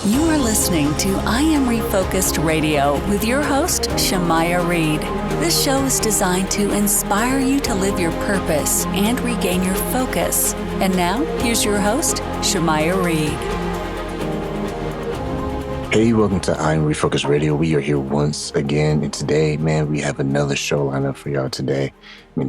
You are listening to I Am Refocused Radio with your host, Shamaya Reed. This show is designed to inspire you to live your purpose and regain your focus. And now, here's your host, Shamaya Reed. Hey, welcome to I Am Refocused Radio. We are here once again, and today, man, we have another show lined up for y'all today.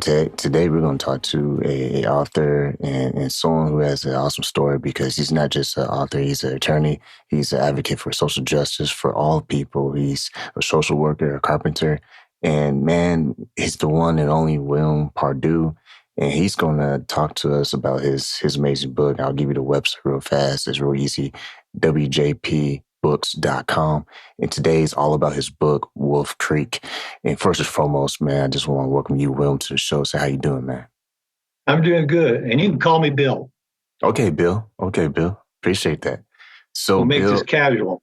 Today we're going to talk to a author and someone who has an awesome story, because he's not just an author, he's an attorney, he's an advocate for social justice for all people. He's a social worker, a carpenter, and man, he's the one and only William Pardue. And he's going to talk to us about his amazing book. I'll give you the website real fast. It's real easy. WJPbooks.com. And today is all about his book, Wolf Creek. And first and foremost, man, I just want to welcome you, William, to the show. So how you doing, man? I'm doing good. And you can call me Bill. Okay, Bill. Appreciate that. So we'll make Bill, this casual.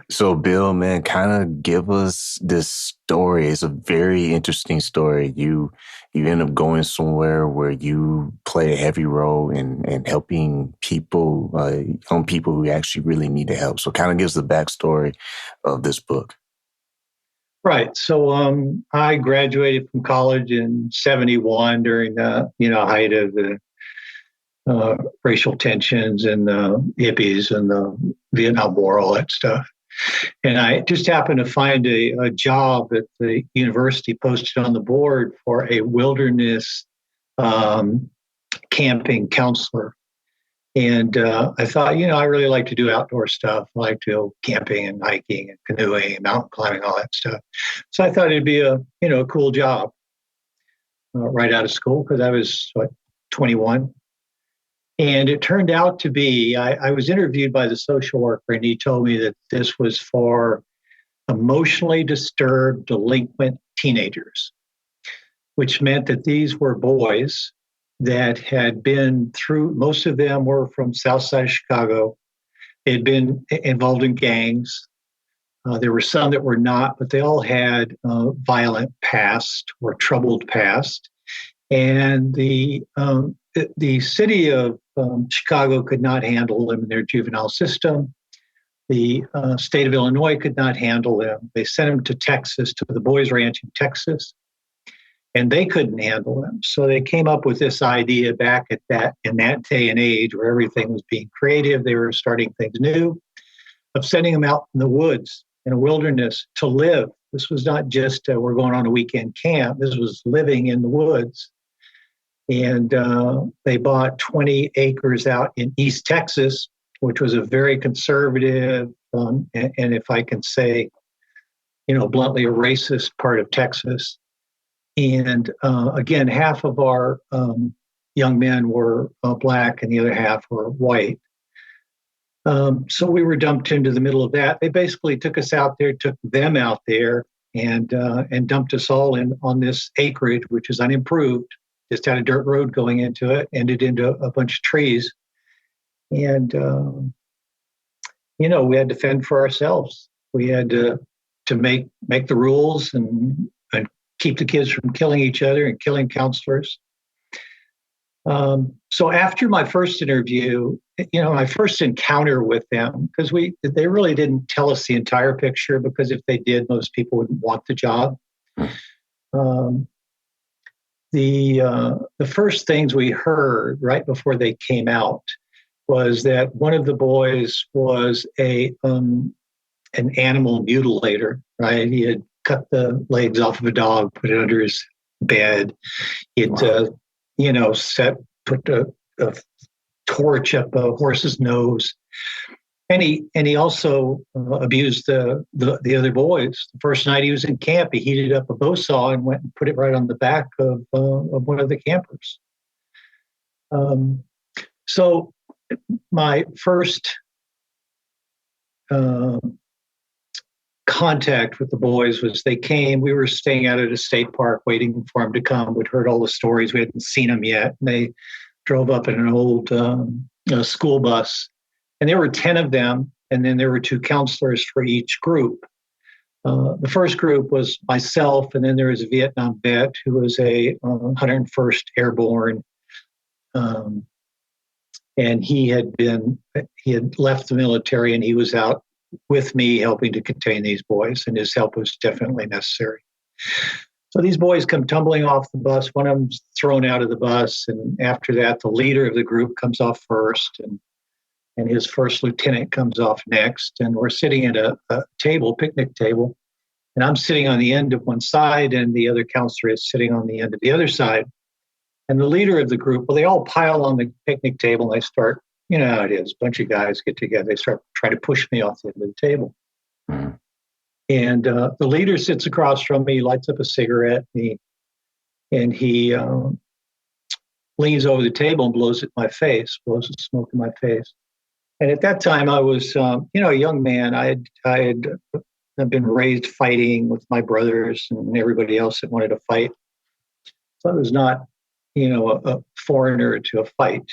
So, Bill, man, kind of give us this story. It's a very interesting story. You end up going somewhere where you play a heavy role in helping people, young people who actually really need the help. So kind of gives the backstory of this book. Right. So I graduated from college in 1971 during the height of the racial tensions and the hippies and the Vietnam War, all that stuff. And I just happened to find a job at the university posted on the board for a wilderness camping counselor. And I thought, I really like to do outdoor stuff. I like to go camping and hiking and canoeing and mountain climbing, all that stuff. So I thought it'd be a cool job right out of school, because I was 21. And it turned out to be, I was interviewed by the social worker, and he told me that this was for emotionally disturbed, delinquent teenagers, which meant that these were boys that had been through, most of them were from South Side of Chicago. They had been involved in gangs. There were some that were not, but they all had violent past or troubled past. And the city of Chicago could not handle them in their juvenile system. The state of Illinois could not handle them. They sent them to Texas, to the Boys Ranch in Texas, and they couldn't handle them. So they came up with this idea back in that day and age where everything was being creative. They were starting things new, of sending them out in the woods, in a wilderness, to live. This was not just we're going on a weekend camp. This was living in the woods. And they bought 20 acres out in East Texas, which was a very conservative, and if I can say, bluntly, a racist part of Texas. And again, half of our young men were black and the other half were white. So we were dumped into the middle of that. They basically took us out there, took them out there, and dumped us all on this acreage, which is unimproved. Just had a dirt road going into it, ended into a bunch of trees. And, we had to fend for ourselves. We had to make the rules and keep the kids from killing each other and killing counselors. So after my first interview, my first encounter with them, because they really didn't tell us the entire picture, because if they did, most people wouldn't want the job. The first things we heard right before they came out was that one of the boys was an animal mutilator, right? He had cut the legs off of a dog, put it under his bed. He'd, put a torch up a horse's nose. And he also abused the other boys. The first night he was in camp, he heated up a bow saw and went and put it right on the back of one of the campers. So my first contact with the boys was they came. We were staying out at a state park waiting for them to come. We'd heard all the stories. We hadn't seen them yet. And they drove up in an old school bus. And there were 10 of them, and then there were 2 counselors for each group. The first group was myself, and then there was a Vietnam vet who was a 101st Airborne And he had left the military, and he was out with me helping to contain these boys, and his help was definitely necessary. So these boys come tumbling off the bus. One of them's thrown out of the bus, and after that, the leader of the group comes off first, and his first lieutenant comes off next. And we're sitting at a picnic table, and I'm sitting on the end of one side, and the other counselor is sitting on the end of the other side. And the leader of the group, well, they all pile on the picnic table, and they start, you know how it is, a bunch of guys get together, they start trying to push me off the end of the table. Mm-hmm. And the leader sits across from me, lights up a cigarette, and he leans over the table and blows the smoke in my face. And at that time, I was, a young man. I had been raised fighting with my brothers and everybody else that wanted to fight. So I was not, a foreigner to a fight.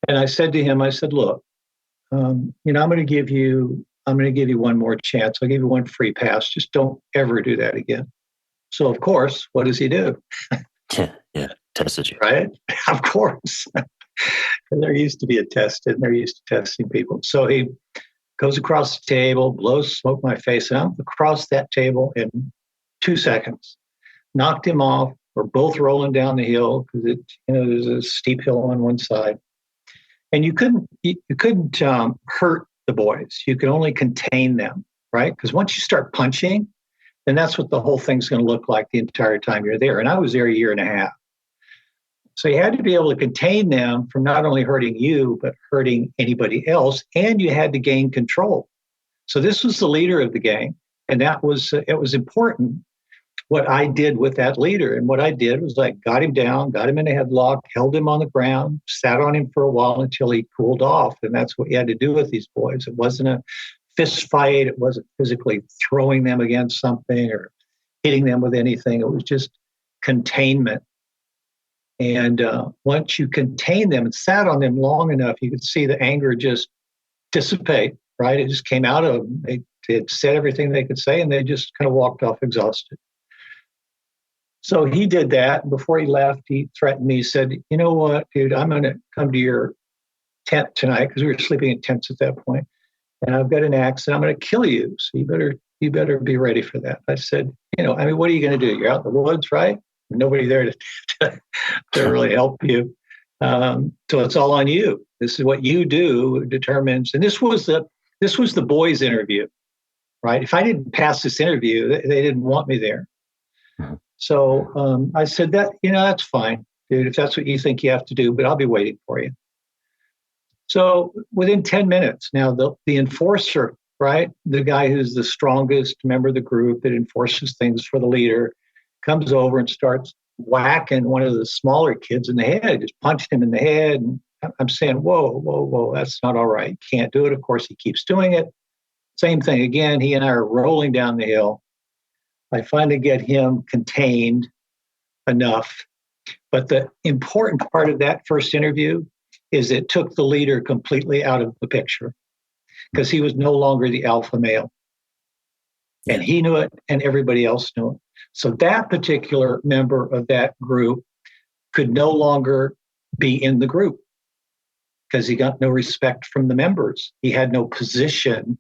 And I said to him, look, I'm going to give you one more chance. I'll give you one free pass. Just don't ever do that again. So, of course, what does he do? Yeah, tested you. Right? Of course. And there used to be a test, and they're used to testing people. So he goes across the table, blows smoke in my face, and I'm across that table in 2 seconds. Knocked him off. We're both rolling down the hill because there's a steep hill on one side. And you couldn't hurt the boys. You could only contain them, right? Because once you start punching, then that's what the whole thing's going to look like the entire time you're there. And I was there a year and a half. So you had to be able to contain them from not only hurting you, but hurting anybody else. And you had to gain control. So this was the leader of the gang. And it was important what I did with that leader. And what I did was I got him down, got him in a headlock, held him on the ground, sat on him for a while until he cooled off. And that's what you had to do with these boys. It wasn't a fist fight. It wasn't physically throwing them against something or hitting them with anything. It was just containment. And once you contained them and sat on them long enough, you could see the anger just dissipate, right? It just came out of them. They had said everything they could say, and they just kind of walked off exhausted. So he did that. And before he left, he threatened me. He said, you know what, dude, I'm going to come to your tent tonight, because we were sleeping in tents at that point, and I've got an axe, and I'm going to kill you. So you better be ready for that. I said, what are you going to do? You're out in the woods, right? Nobody there to really help you. So it's all on you. This is what you do determines. And this was the boys' interview, right? If I didn't pass this interview, they didn't want me there. So I said that, that's fine, dude, if that's what you think you have to do, but I'll be waiting for you. So within 10 minutes, now the enforcer, right? The guy who's the strongest member of the group that enforces things for the leader comes over and starts whacking one of the smaller kids in the head, just punching him in the head. And I'm saying, whoa, that's not all right. You can't do it. Of course, he keeps doing it. Same thing again. He and I are rolling down the hill. I finally get him contained enough. But the important part of that first interview is it took the leader completely out of the picture, because he was no longer the alpha male. And he knew it, and everybody else knew it. So that particular member of that group could no longer be in the group because he got no respect from the members. He had no position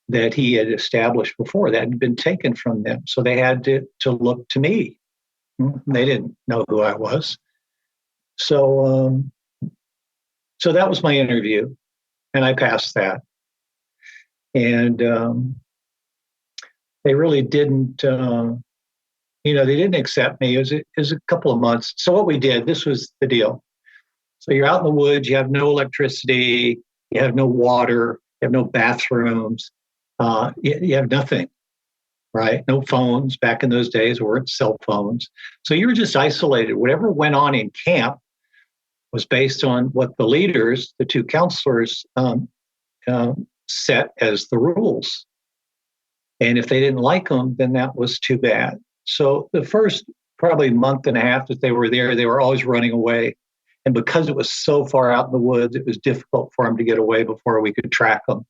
that he had established before. That had been taken from them. So they had to look to me. They didn't know who I was. So that was my interview, and I passed that. And they really didn't, they didn't accept me. It was a couple of months. So what we did, this was the deal. So you're out in the woods, you have no electricity, you have no water, you have no bathrooms, you have nothing, right? No phones. Back in those days, there weren't cell phones. So you were just isolated. Whatever went on in camp was based on what the leaders, the two counselors, set as the rules. And if they didn't like them, then that was too bad. So the first probably month and a half that they were there, they were always running away. And because it was so far out in the woods, it was difficult for them to get away before we could track them.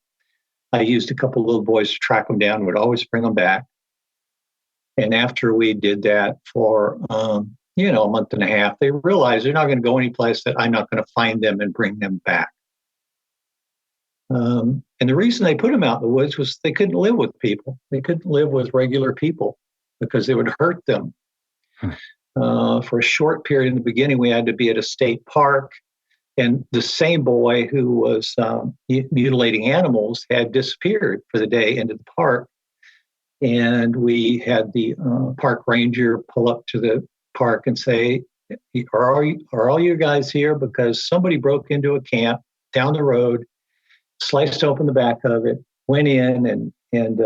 I used a couple of little boys to track them down, would always bring them back. And after we did that for, a month and a half, they realized they're not going to go anyplace that I'm not going to find them and bring them back. And the reason they put them out in the woods was they couldn't live with people. They couldn't live with regular people because it would hurt them. For a short period in the beginning, we had to be at a state park. And the same boy who was mutilating animals had disappeared for the day into the park. And we had the park ranger pull up to the park and say, are all you guys here? Because somebody broke into a camp down the road, sliced open the back of it, went in and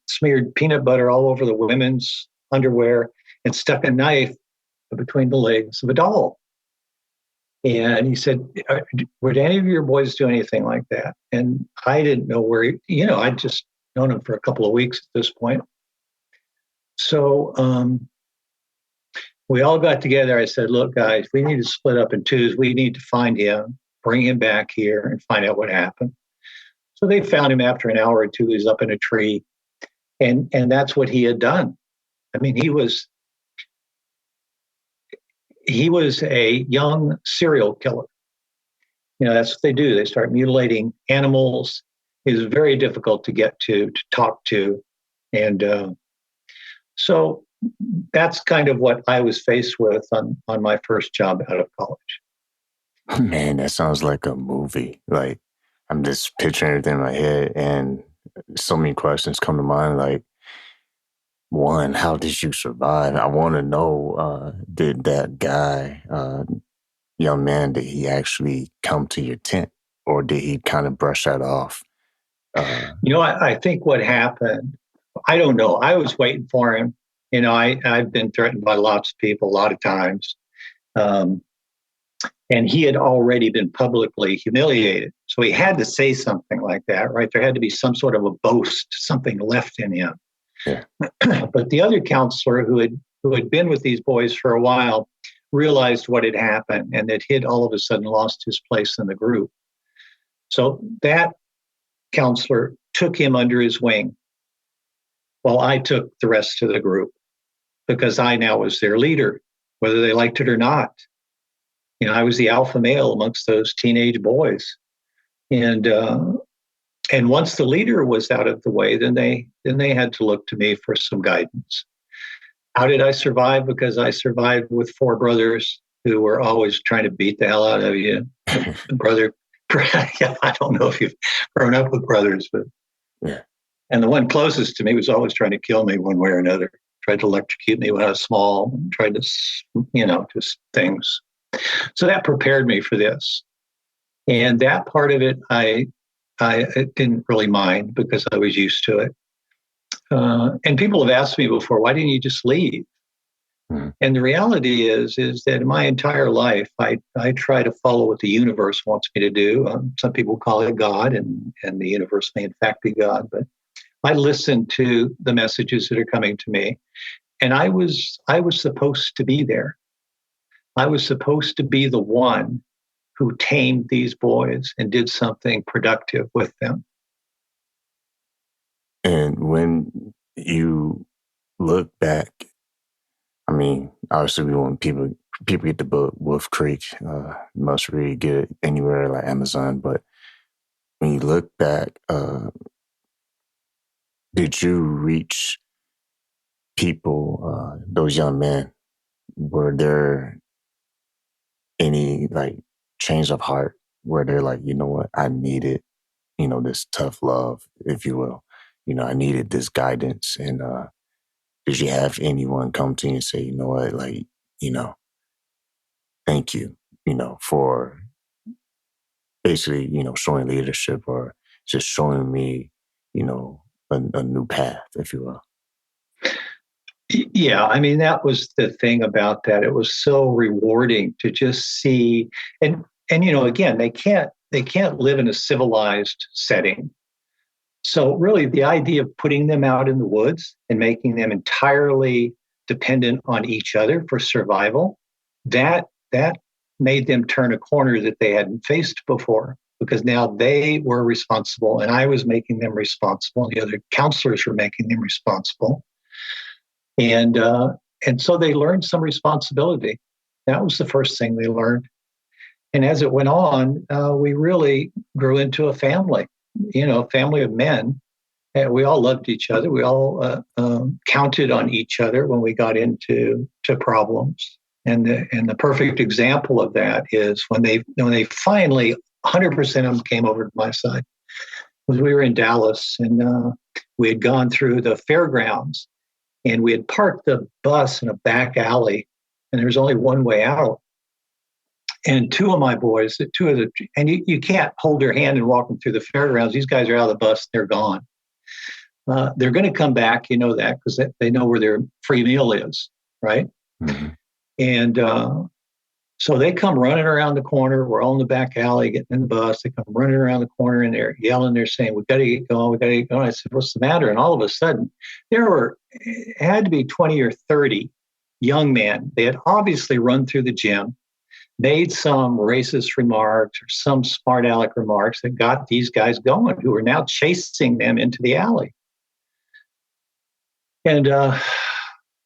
smeared peanut butter all over the women's underwear and stuck a knife between the legs of a doll. And he said, would any of your boys do anything like that? And I didn't know where, I'd just known him for a couple of weeks at this point. So we all got together. I said, look, guys, we need to split up in twos. We need to find him, bring him back here and find out what happened. So they found him after an hour or two. He was up in a tree. And that's what he had done. I mean, he was a young serial killer. That's what they do. They start mutilating animals. It was very difficult to get to talk to. And so that's kind of what I was faced with on my first job out of college. Man, that sounds like a movie. Like, I'm just picturing everything in my head, and so many questions come to mind. Like, one, how did you survive? I want to know, did that guy, young man, did he actually come to your tent, or did he kind of brush that off? I think what happened, I don't know. I was waiting for him. I've been threatened by lots of people a lot of times. And he had already been publicly humiliated. So he had to say something like that, right? There had to be some sort of a boast, something left in him. Yeah. But the other counselor who had been with these boys for a while realized what had happened and that he'd all of a sudden lost his place in the group. So that counselor took him under his wing while I took the rest of the group because I now was their leader, whether they liked it or not. I was the alpha male amongst those teenage boys. And once the leader was out of the way, then they had to look to me for some guidance. How did I survive? Because I survived with four brothers who were always trying to beat the hell out of you. Brother, I don't know if you've grown up with brothers, but yeah. And the one closest to me was always trying to kill me one way or another. Tried to electrocute me when I was small. Tried to, just things. So that prepared me for this. And that part of it, I didn't really mind because I was used to it. And people have asked me before, why didn't you just leave? Mm-hmm. And the reality is that in my entire life, I try to follow what the universe wants me to do. Some people call it God, and the universe may in fact be God. But I listen to the messages that are coming to me. And I was supposed to be there. I was supposed to be the one who tamed these boys and did something productive with them. And when you look back, I mean, obviously we want people get the book Wolf Creek, must read, get it anywhere like Amazon. But when you look back, did you reach people, those young men? Were there any like change of heart where they're like, you know what, I needed, this tough love, if you will. I needed this guidance. And did you have anyone come to you and say, you know what, like, thank you, for basically, showing leadership or just showing me, a new path, if you will? Yeah, I mean, that was the thing about that. It was so rewarding to just see, and again, they can't live in a civilized setting. So really the idea of putting them out in the woods and making them entirely dependent on each other for survival, that made them turn a corner that they hadn't faced before, because now they were responsible and I was making them responsible and the other counselors were making them responsible. And and so they learned some responsibility. That was the first thing they learned. And as it went on, we really grew into a family, a family of men. And we all loved each other. We all counted on each other when we got into problems. And the perfect example of that is when they finally 100% of them came over to my side. Was we were in Dallas, and we had gone through the fairgrounds, and we had parked the bus in a back alley, and there was only one way out. And two of my boys, and you can't hold their hand and walk them through the fairgrounds. These guys are out of the bus, they're gone. They're going to come back, that, because they know where their free meal is, right? Mm-hmm. And so they come running around the corner. We're all in the back alley getting in the bus. They come running around the corner, and they're yelling. They're saying, "We got to get going. We got to get going." I said, "What's the matter?" And all of a sudden, it had to be 20 or 30 young men. They had obviously run through the gym, made some racist remarks or some smart aleck remarks that got these guys going, who are now chasing them into the alley. And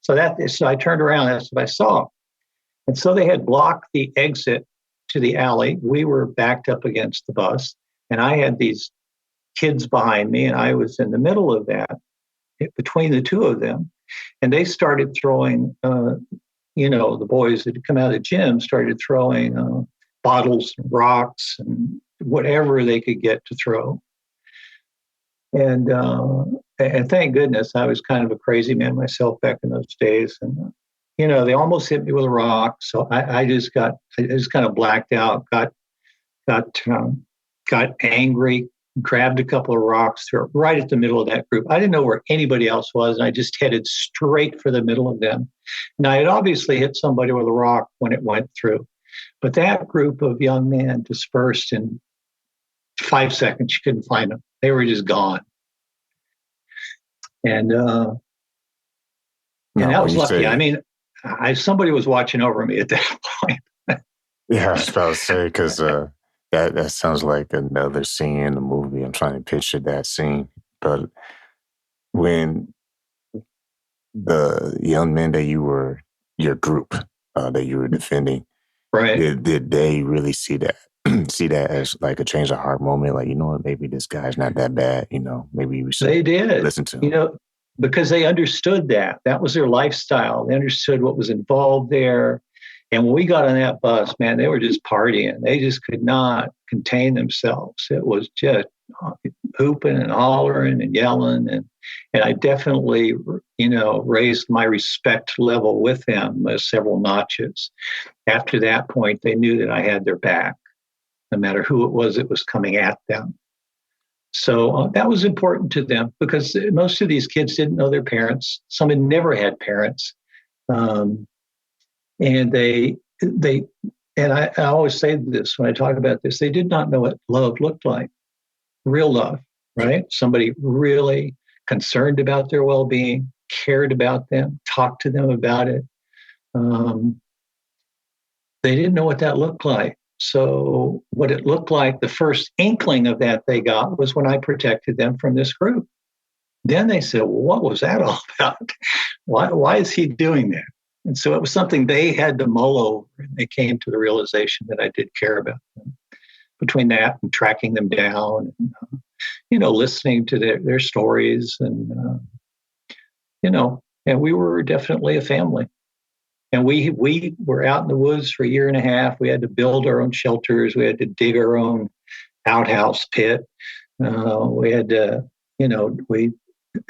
so I turned around. That's what I saw. And so they had blocked the exit to the alley. We were backed up against the bus, and I had these kids behind me, and I was in the middle of that, between the two of them. And they started throwing, the boys that had come out of the gym started throwing bottles and rocks and whatever they could get to throw. And thank goodness I was kind of a crazy man myself back in those days. And they almost hit me with a rock. So I just kind of blacked out, got angry, grabbed a couple of rocks, threw it right at the middle of that group. I didn't know where anybody else was, and I just headed straight for the middle of them. And I had obviously hit somebody with a rock when it went through. But that group of young men dispersed in 5 seconds. You couldn't find them. They were just gone. And that was lucky. Somebody was watching over me at that point. Yeah, I was about to say, because that sounds like another scene in the movie. I'm trying to picture that scene. But when the young men that your group that you were defending, right? Did they really see that as like a change of heart moment? Like, what, maybe this guy's not that bad. Maybe we should. They did listen to him. Because they understood that was their lifestyle. They understood what was involved there. And when we got on that bus, man, they were just partying. They just could not contain themselves. It was just hooping and hollering and yelling. And I definitely, raised my respect level with them several notches. After that point, they knew that I had their back, no matter who it was coming at them. So that was important to them, because most of these kids didn't know their parents. Some had never had parents. And I always say this when I talk about this, they did not know what love looked like, real love, right? Somebody really concerned about their well-being, cared about them, talked to them about it. They didn't know what that looked like. So what it looked like, the first inkling of that they got was when I protected them from this group. Then they said, well, what was that all about? Why is he doing that? And so it was something they had to mull over, and they came to the realization that I did care about them. Between that and tracking them down, and, listening to their stories, and, and we were definitely a family. And we were out in the woods for a year and a half. We had to build our own shelters. We had to dig our own outhouse pit. We had to, we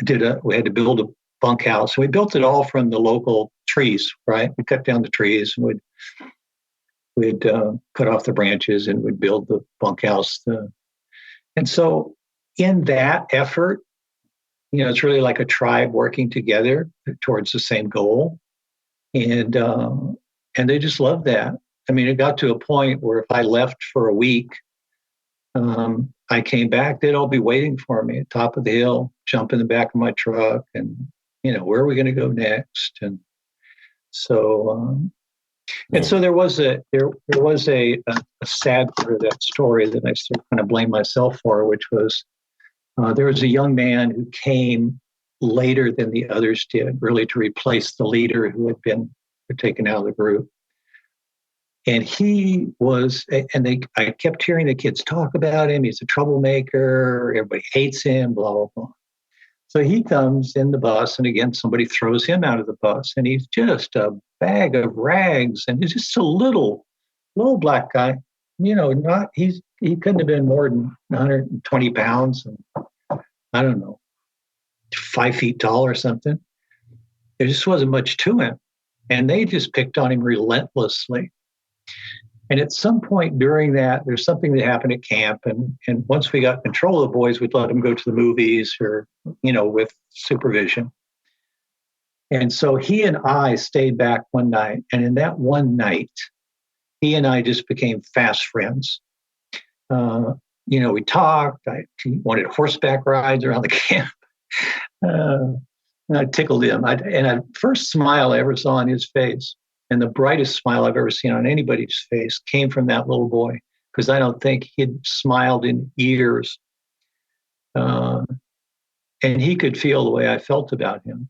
had to build a bunkhouse. We built it all from the local trees, right? We cut down the trees, and we'd cut off the branches, and we'd build the bunkhouse. And so in that effort, it's really like a tribe working together towards the same goal. And they just loved that. I mean, it got to a point where if I left for a week, I came back, they'd all be waiting for me at the top of the hill, jump in the back of my truck, and, where are we going to go next? And so, so there was a sad part of that story that I still kind of blame myself for, which was there was a young man who came later than the others did, really to replace the leader who had been taken out of the group. And he was, I kept hearing the kids talk about him. He's a troublemaker. Everybody hates him, blah, blah, blah. So he comes in the bus, and again, somebody throws him out of the bus, and he's just a bag of rags, and he's just a little black guy. He couldn't have been more than 120 pounds, and I don't know, 5 feet tall or something. There just wasn't much to him, and they just picked on him relentlessly. And at some point during that, there's something that happened at camp. And once we got control of the boys, we'd let them go to the movies or, with supervision. And so he and I stayed back one night. And in that one night, he and I just became fast friends. We talked. He wanted horseback rides around the camp. I tickled him. The first smile I ever saw on his face, and the brightest smile I've ever seen on anybody's face, came from that little boy, because I don't think he'd smiled in years. And he could feel the way I felt about him.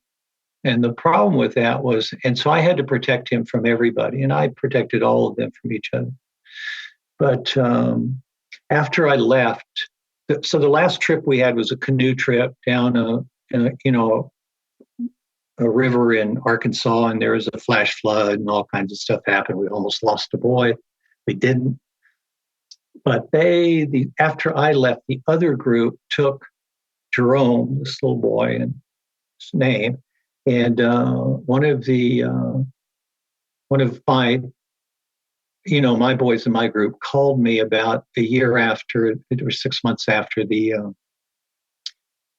And the problem with that was, and so I had to protect him from everybody, and I protected all of them from each other. But after I left, so the last trip we had was a canoe trip down a river in Arkansas, and there was a flash flood and all kinds of stuff happened. We almost lost a boy. We didn't. But after I left, the other group took Jerome, this little boy, and his name, and one of my, my boys in my group called me about a year after, it was 6 months after the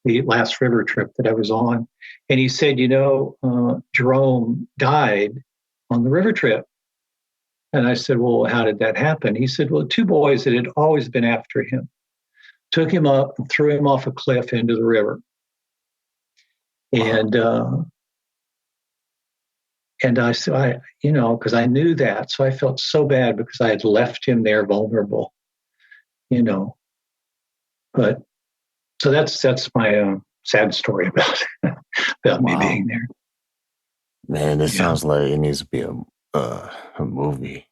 last river trip that I was on. And he said, Jerome died on the river trip. And I said, well, how did that happen? He said, well, 2 boys that had always been after him took him up and threw him off a cliff into the river. Wow. And I said, because I knew that. So I felt so bad because I had left him there vulnerable, But so that's my sad story about me being there. Man, this sounds like it needs to be a movie.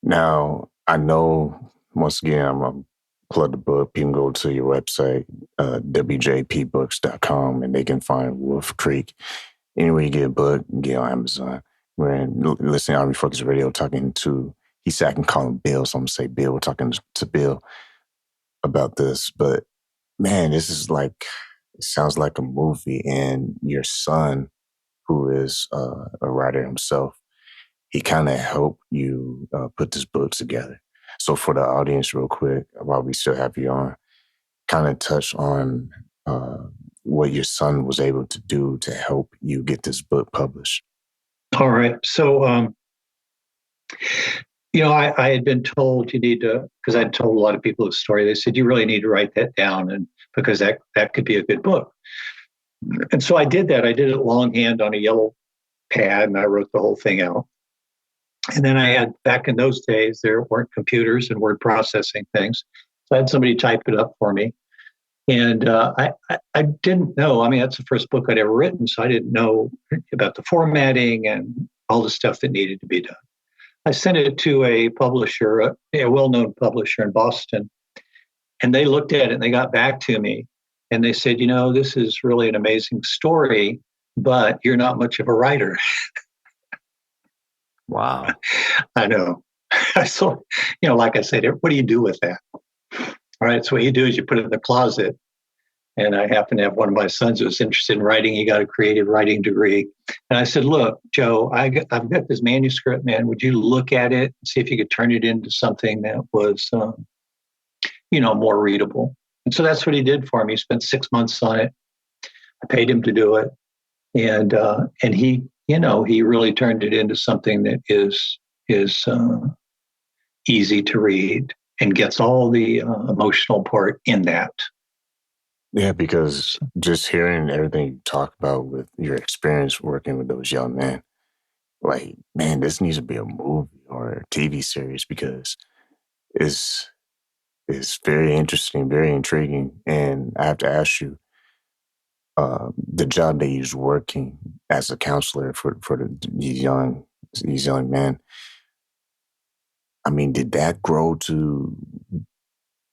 Now, I know, once again, I'm going to plug the book. You can go to your website, wjpbooks.com, and they can find Wolf Creek. Anywhere you get a book, get on Amazon. We're listening to Refocus Radio, talking to, he said I can call him Bill, so I'm going to say Bill. We're talking to Bill about this. But man, this is it sounds like a movie. And your son, who is a writer himself, he kind of helped you put this book together. So for the audience, real quick, while we still have you on, kind of touch on what your son was able to do to help you get this book published. All right. So, I had been told you need to, because I'd told a lot of people the story. They said, you really need to write that down, and because that could be a good book. And so I did that. I did it longhand on a yellow pad, and I wrote the whole thing out. And then I had, back in those days, there weren't computers and word processing things. So I had somebody type it up for me. And I didn't know, that's the first book I'd ever written, so I didn't know about the formatting and all the stuff that needed to be done. I sent it to a publisher, a well-known publisher in Boston, and they looked at it and they got back to me and they said, this is really an amazing story, but you're not much of a writer. Wow. I know. So, like I said, what do you do with that? All right. So what you do is you put it in the closet. And I happen to have one of my sons who was interested in writing. He got a creative writing degree. And I said, look, Joe, I've got this manuscript, man. Would you look at it and see if you could turn it into something that was, more readable? And so that's what he did for me. He spent 6 months on it. I paid him to do it. And he, he really turned it into something that is easy to read and gets all the emotional part in that. Yeah, because just hearing everything you talk about with your experience working with those young men, man, this needs to be a movie or a TV series, because it's very interesting, very intriguing. And I have to ask you, the job that he's working as a counselor for these young men. I mean, did that grow to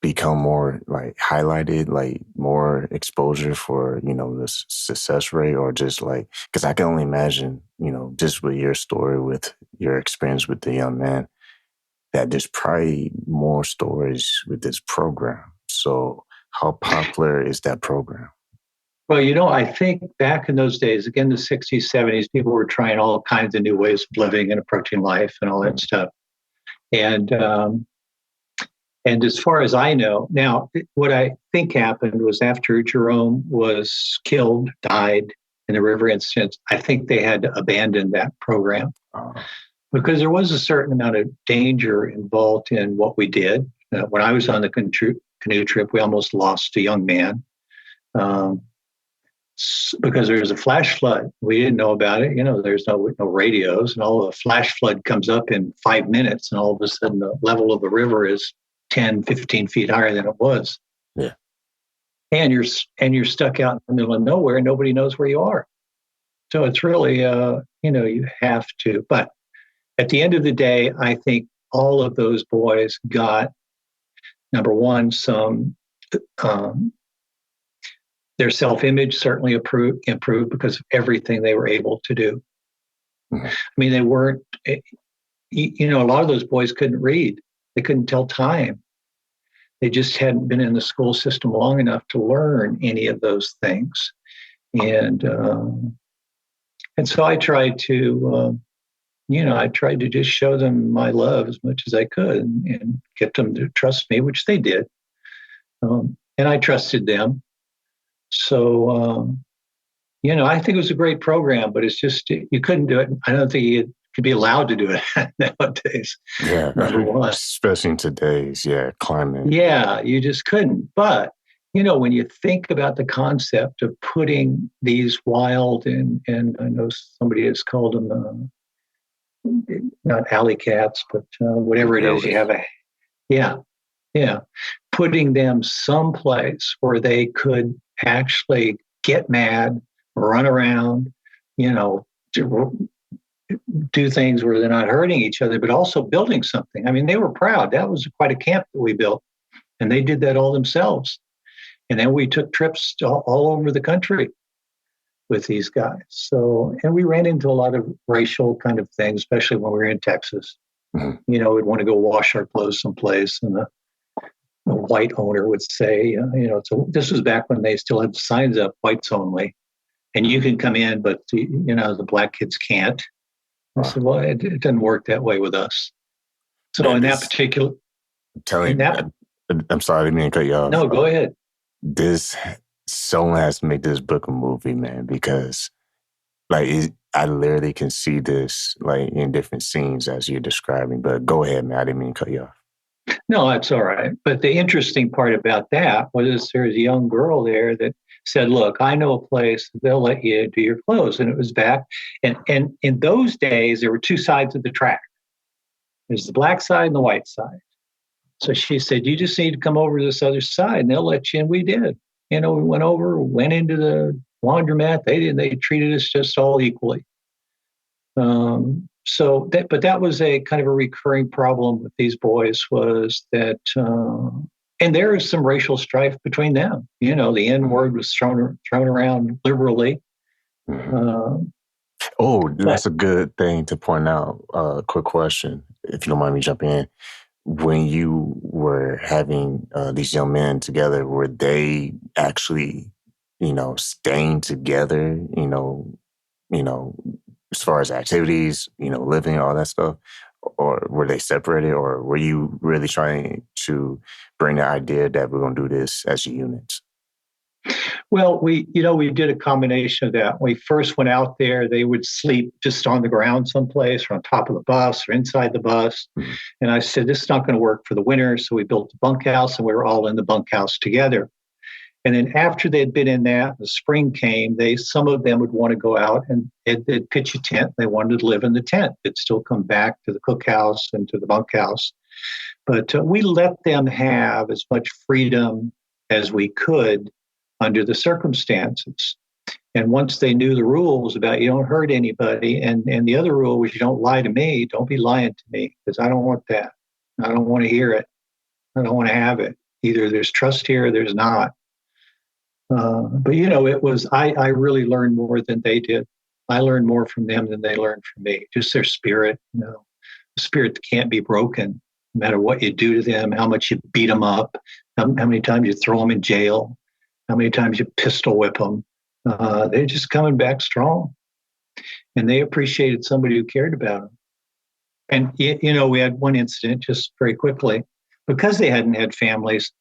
become more like highlighted, like more exposure for, the success rate, or just like, because I can only imagine, just with your story, with your experience with the young man, that there's probably more stories with this program. So how popular is that program? Well, I think back in those days, again, the 60s, 70s, people were trying all kinds of new ways of living and approaching life and all that stuff. And as far as I know, now, what I think happened was after Jerome was killed, died in the river incident, I think they had to abandon that program because there was a certain amount of danger involved in what we did. When I was on the canoe trip, we almost lost a young man because there was a flash flood. We didn't know about it. There's no radios, and all the flash flood comes up in 5 minutes, and all of a sudden the level of the river is 10, 15 feet higher than it was. Yeah. And you're stuck out in the middle of nowhere and nobody knows where you are. So it's really, you have to. But at the end of the day, I think all of those boys got, number one, their self-image certainly improved because of everything they were able to do. Mm-hmm. I mean, they weren't, a lot of those boys couldn't read. They couldn't tell time. They just hadn't been in the school system long enough to learn any of those things. And so I tried to, just show them my love as much as I could and get them to trust me, which they did. And I trusted them. So, I think it was a great program, but it's just, you couldn't do it. I don't think you could be allowed to do it nowadays. Yeah, number one. Especially in today's climate. Yeah, you just couldn't. But when you think about the concept of putting these wild and I know somebody has called them not alley cats, but whatever it is, you have putting them someplace where they could actually get mad, run around, do things where they're not hurting each other, but also building something. I mean, they were proud. That was quite a camp that we built, and they did that all themselves. And then we took trips all over the country with these guys. So, and we ran into a lot of racial kind of things, especially when we were in Texas. Mm-hmm. We'd want to go wash our clothes someplace, and the white owner would say, so this was back when they still had signs up, whites only, and you can come in, but the black kids can't. I said, well, it doesn't work that way with us. So in that particular... I'm sorry, I didn't mean to cut you off. No, go ahead. Someone has to make this book a movie, man, because I literally can see this in different scenes as you're describing. But go ahead, man. I didn't mean to cut you off. No, that's all right. But the interesting part about that was there's a young girl there that said, look, I know a place, they'll let you do your clothes. And it was back. And in those days, there were two sides of the track. There's the black side and the white side. So she said, you just need to come over to this other side and they'll let you in. We did. We went over, went into the laundromat. They treated us just all equally. But that was a kind of a recurring problem with these boys was that, and there is some racial strife between them. The N-word was thrown around liberally. That's a good thing to point out. Quick question, if you don't mind me jumping in. When you were having these young men together, were they actually, staying together, as far as activities, living, all that stuff? Or were they separated? Or were you really trying to bring the idea that we're going to do this as units? Well, we did a combination of that. When we first went out there, they would sleep just on the ground someplace or on top of the bus or inside the bus. Mm-hmm. And I said, this is not going to work for the winter. So we built a bunkhouse and we were all in the bunkhouse together. And then after they'd been in that, the spring came, some of them would want to go out and they'd pitch a tent. They wanted to live in the tent. They'd still come back to the cookhouse and to the bunkhouse. But we let them have as much freedom as we could under the circumstances. And once they knew the rules about you don't hurt anybody, and the other rule was you don't lie to me, don't be lying to me, because I don't want that. I don't want to hear it. I don't want to have it. Either there's trust here or there's not. But it was, I really learned more than they did. I learned more from them than they learned from me. Just their spirit, a spirit that can't be broken, no matter what you do to them, how much you beat them up, how many times you throw them in jail, how many times you pistol whip them. They're just coming back strong. And they appreciated somebody who cared about them. And, we had one incident just very quickly. Because they hadn't had families,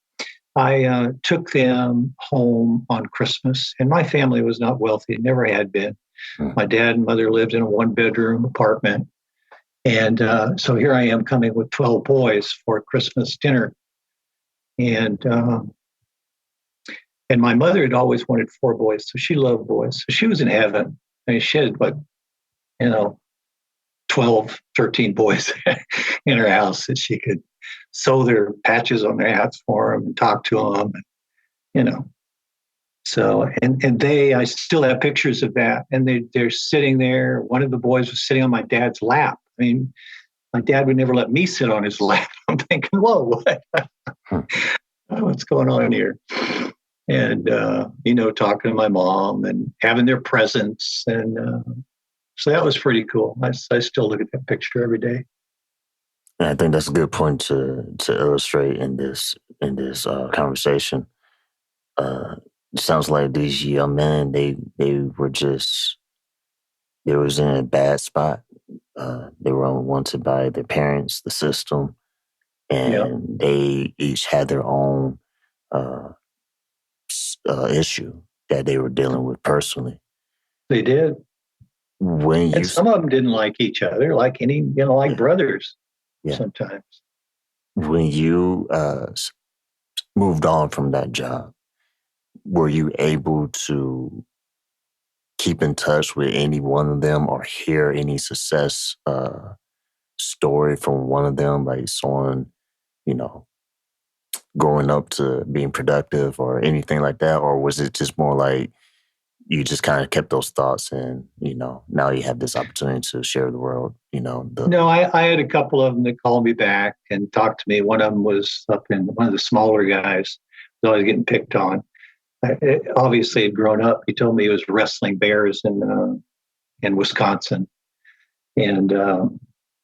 I took them home on Christmas. And my family was not wealthy, never had been. My dad and mother lived in a one-bedroom apartment. And so here I am coming with 12 boys for Christmas dinner. And my mother had always wanted 4 boys, so she loved boys. So she was in heaven. I mean, she had, 12, 13 boys in her house that she could sew their patches on their hats for them and talk to them, So, and I still have pictures of that. And they're sitting there. One of the boys was sitting on my dad's lap. I mean, my dad would never let me sit on his lap. I'm thinking, whoa, what? What's going on here? And, talking to my mom and having their presents. And so that was pretty cool. I still look at that picture every day. And I think that's a good point to illustrate in this conversation. It sounds like these young men, they was in a bad spot. They were unwanted by their parents, the system, and they each had their own issue that they were dealing with personally. They did. And some of them didn't like each other, like brothers sometimes. When you moved on from that job, were you able to keep in touch with any one of them or hear any success story from one of them, like someone, growing up to being productive or anything like that? Or was it just more like you just kind of kept those thoughts and, now you have this opportunity to share with the world, No, I had a couple of them that called me back and talked to me. One of them was up in one of the smaller guys, was always getting picked on. Obviously had grown up. He told me he was wrestling bears in Wisconsin. And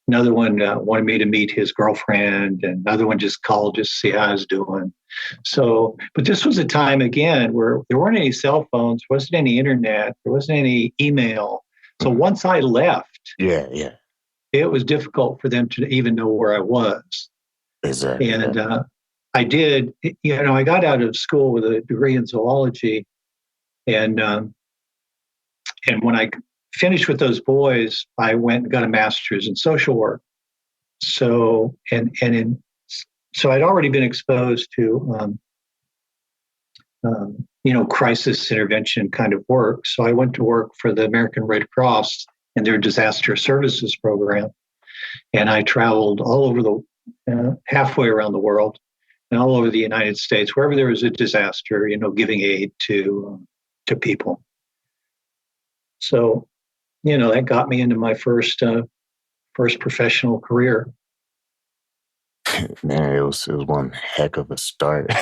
another one wanted me to meet his girlfriend, and another one just called just to see how I was doing. So, but this was a time, again, where there weren't any cell phones, there wasn't any internet, there wasn't any email. So once I left, it was difficult for them to even know where I was. Exactly. And I did, I got out of school with a degree in zoology. And when I finished with those boys, I went and got a master's in social work. So, so I'd already been exposed to, crisis intervention kind of work. So I went to work for the American Red Cross and their disaster services program. And I traveled all over halfway around the world and all over the United States, wherever there was a disaster, giving aid to people. So, that got me into my first professional career. Man, it was one heck of a start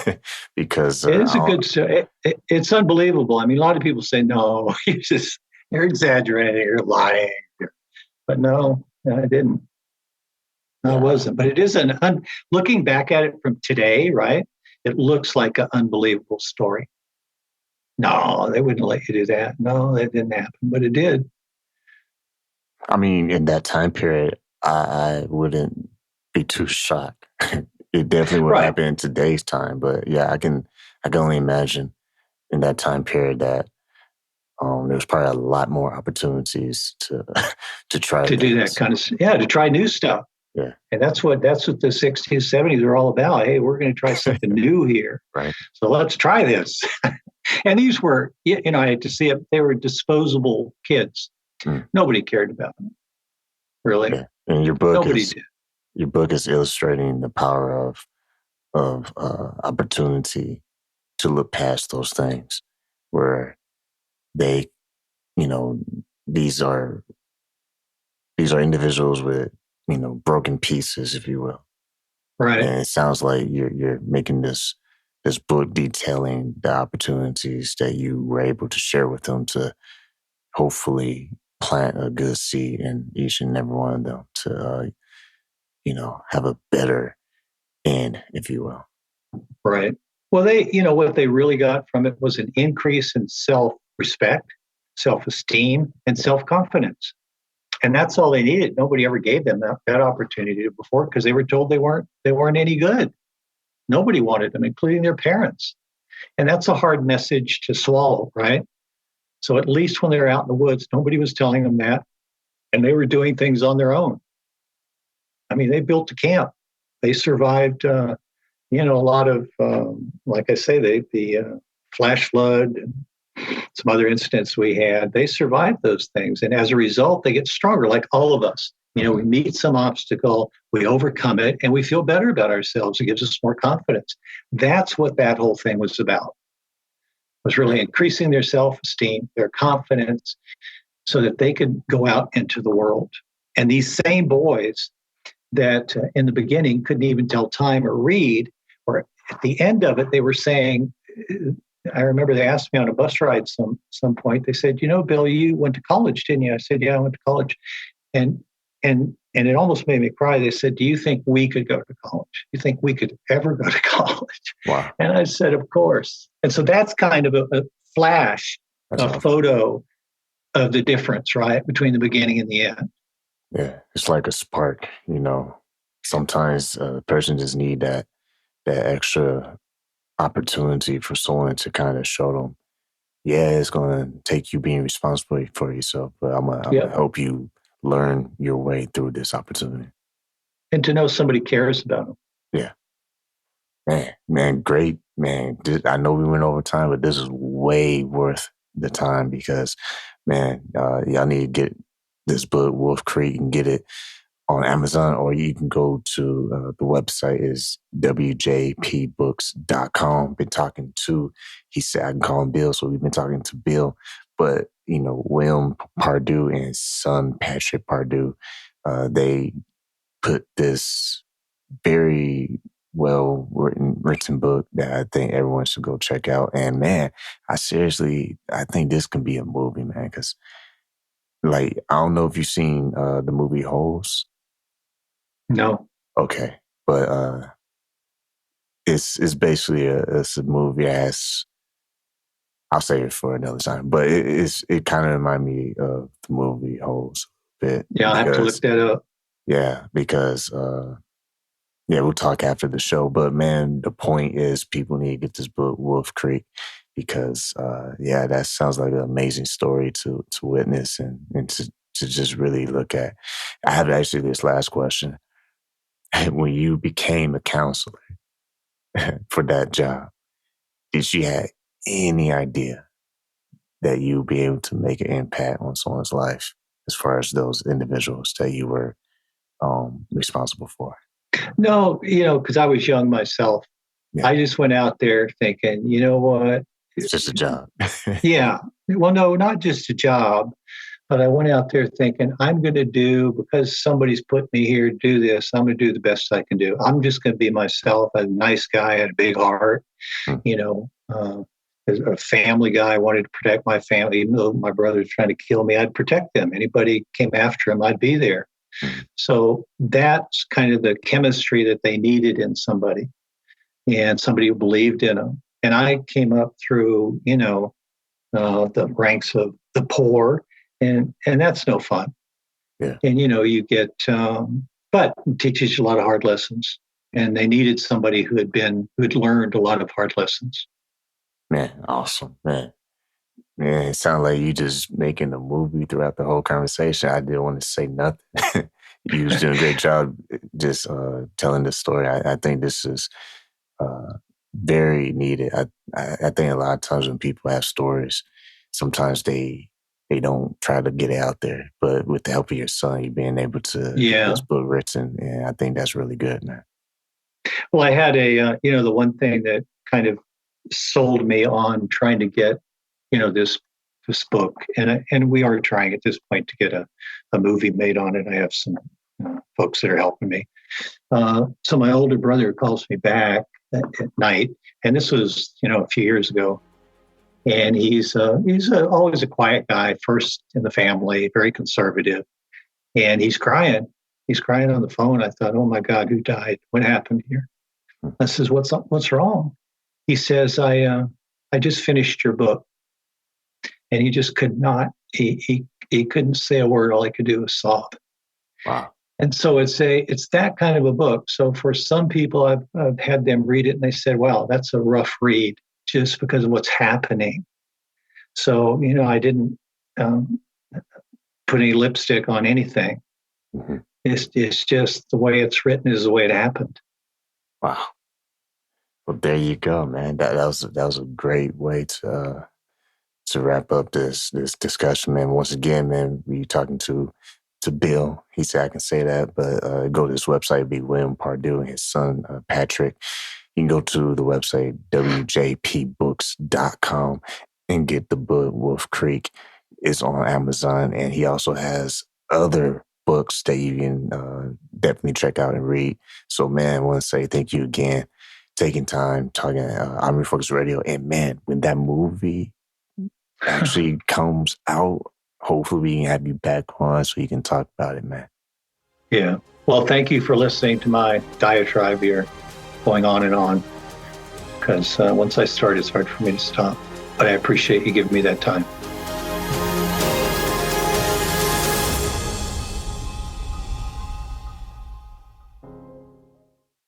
because it is a good start. It's unbelievable. I mean, a lot of people say, no, you're exaggerating, you're lying. But no, I didn't. I wasn't. But it is looking back at it from today, right? It looks like an unbelievable story. No, they wouldn't let you do that. No, that didn't happen, but it did. I mean, in that time period, I wouldn't be too shocked. It definitely would happen in today's time, but yeah, I can only imagine in that time period that there's probably a lot more opportunities to try to do that kind of to try new stuff. Yeah, and that's what the 60s, 70s are all about. Hey, we're going to try something new here, right? So let's try this. And these were, I had to see it. They were disposable kids. Nobody cared about them, really. Yeah. And your book nobody did. Your book is illustrating the power of opportunity to look past those things where they you know, these are individuals with, broken pieces, if you will. Right. And it sounds like you're making this book detailing the opportunities that you were able to share with them to hopefully plant a good seed in each and every one of them to have a better end, if you will. Right. Well, what they really got from it was an increase in self-respect, self-esteem, and self-confidence. And that's all they needed. Nobody ever gave them that opportunity before because they were told they weren't any good. Nobody wanted them, including their parents. And that's a hard message to swallow, right? So at least when they were out in the woods, nobody was telling them that. And they were doing things on their own. I mean, they built a camp. They survived, a lot of, like I say, the flash flood and some other incidents we had. They survived those things. And as a result, they get stronger, like all of us. We meet some obstacle, we overcome it, and we feel better about ourselves. It gives us more confidence. That's what that whole thing was about. Was really increasing their self-esteem, their confidence, so that they could go out into the world. And these same boys that in the beginning couldn't even tell time or read, or at the end of it, they were saying, I remember they asked me on a bus ride some point, they said, Bill, you went to college, didn't you? I said, yeah, I went to college. And it almost made me cry. They said, do you think we could go to college? You think we could ever go to college? Wow. And I said, of course. And so that's kind of a flash, a photo of the difference, right, between the beginning and the end. Yeah, it's like a spark, Sometimes a person just need that extra opportunity for someone to kind of show them, yeah, it's going to take you being responsible for yourself, but I'm gonna help you learn your way through this opportunity. And to know somebody cares about them. Yeah. Man, great, man. I know we went over time, but this is way worth the time because, man, y'all need to get this book, Wolf Creek, and get it on Amazon, or you can go to the website is wjpbooks.com. Been talking to, he said I can call him Bill, so we've been talking to Bill, but William Pardue and son Patrick Pardue, they put this very well written book that I think everyone should go check out. And man, I think this can be a movie, man, because like I don't know if you've seen the movie Holes. No. Okay, but it's basically it's a movie as I'll say it for another time, but it kind of reminded me of the movie Holes a bit. Yeah, I have to look that up. Yeah, because we'll talk after the show. But man, the point is people need to get this book, Wolf Creek, because that sounds like an amazing story to witness and to just really look at. I have actually this last question. When you became a counselor for that job, did you have any idea that you'd be able to make an impact on someone's life as far as those individuals that you were responsible for? No, because I was young myself. Yeah. I just went out there thinking, you know what? It's just a job. Yeah. Well, no, not just a job. But I went out there thinking, I'm going to do, because somebody's put me here to do this, I'm going to do the best I can do. I'm just going to be myself, a nice guy, had a big heart, as a family guy. I wanted to protect my family. Even though my brother was trying to kill me, I'd protect them. Anybody came after him, I'd be there. So that's kind of the chemistry that they needed in somebody, and somebody who believed in them. And I came up through, the ranks of the poor. And that's no fun. Yeah. And, you get, but it teaches you a lot of hard lessons. And they needed somebody who'd learned a lot of hard lessons. Man, awesome, man. Man, it sounds like you just making a movie throughout the whole conversation. I didn't want to say nothing. You was doing a great job just telling the story. I think this is very needed. I think a lot of times when people have stories, sometimes they don't try to get it out there. But with the help of your son, you're being able to get this book written. And I think that's really good, man. Well, I had the one thing that kind of sold me on trying to get, this book, and we are trying at this point to get a movie made on it. I have some folks that are helping me. So my older brother calls me back at night, and this was a few years ago. And he's always a quiet guy, first in the family, very conservative, and he's crying. He's crying on the phone. I thought, oh my God, who died? What happened here? I says, what's wrong? He says, I just finished your book. And he just could not, he couldn't say a word. All he could do was sob. Wow. And so it's that kind of a book. So for some people, I've had them read it and they said, wow, that's a rough read just because of what's happening. So, I didn't put any lipstick on anything. Mm-hmm. It's just the way it's written is the way it happened. Wow. Well, there you go, man. That was a great way to wrap up this discussion, man. Once again, man, we talking to Bill. He said I can say that, but go to this website, be William Pardue and his son Patrick. You can go to the website wjpbooks.com and get the book Wolf Creek. It's on Amazon, and he also has other books that you can definitely check out and read. So, man, I want to say thank you again, taking time, talking I'm Refocus Radio. And, man, when that movie actually comes out, hopefully we can have you back on so you can talk about it, man. Yeah. Well, thank you for listening to my diatribe here, going on and on, because once I start, it's hard for me to stop. But I appreciate you giving me that time.